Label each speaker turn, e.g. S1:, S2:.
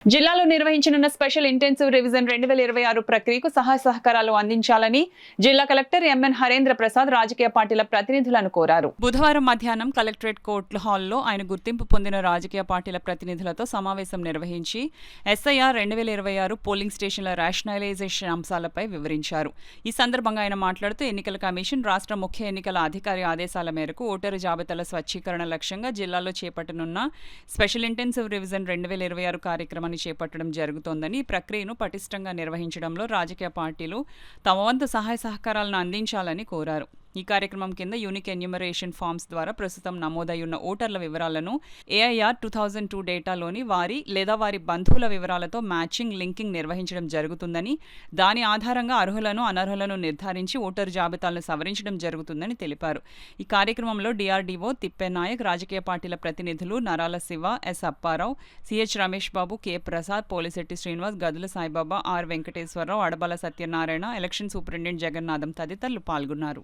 S1: జిల్లాలో నిర్వహించనున్న special intensive revision 2026 ప్రక్రియకు సహాయ సహకారాలు అందించాలని జిల్లా కలెక్టర్ ఎంఎన్ హరేంద్ర ప్రసాద్ రాజకీయ పార్టీల ప్రతినిధులను కోరారు. బుధవారం మధ్యాహ్నం కలెక్టరేట్ కోర్టు హాల్లో ఆయన గుర్తింపు పొందిన రాజకీయ పార్టీల ప్రతినిధులతో సమావేశం నిర్వహించి ఎస్ఐఆర్ 2026 పోలింగ్ స్టేషన్ల రేషనలైజేషన్ అంశాలపై వివరించారు. ఈ సందర్భంగా ఆయన మాట్లాడుతూ ఎన్నికల కమిషన్ రాష్ట్ర ముఖ్య ఎన్నికల అధికారి ఆదేశాల మేరకు ఓటరు జాబితాల స్వచ్ఛీకరణ లక్ష్యంగా జిల్లాలో చేపట్టనున్న స్పెషల్ ఇంటెన్సివ్ రివిజన్ 2026 కార్యక్రమం చేపట్టడం జరుగుతోందని ఈ ప్రక్రియను పటిష్టంగా నిర్వహించడంలో రాజకీయ పార్టీలు తమ వంతు సహాయ సహకారాలను అందించాలని కోరారు. ఈ కార్యక్రమం కింద యూనిక్ ఎన్యూమరేషన్ ఫామ్స్ ద్వారా ప్రస్తుతం నమోదయ్యున్న ఓటర్ల వివరాలను ఏఐఆర్ 2002 డేటాలోని వారి లేదా వారి బంధువుల వివరాలతో మ్యాచింగ్ లింకింగ్ నిర్వహించడం జరుగుతుందని, దాని ఆధారంగా అర్హులను అనర్హులను నిర్ధారించి ఓటరు జాబితాలను సవరించడం జరుగుతుందని తెలిపారు. ఈ కార్యక్రమంలో డిఆర్డీఓ తిప్పేనాయక్, రాజకీయ పార్టీల ప్రతినిధులు Narala Siva, S Apparao, CH Ramesh Babu, K Prasad, Polisetti Srinivas, Gadula Saibaba, R Venkateswararao, Adabala Satyanarayana, election superintendent Jagannatham తదితరులు పాల్గొన్నారు.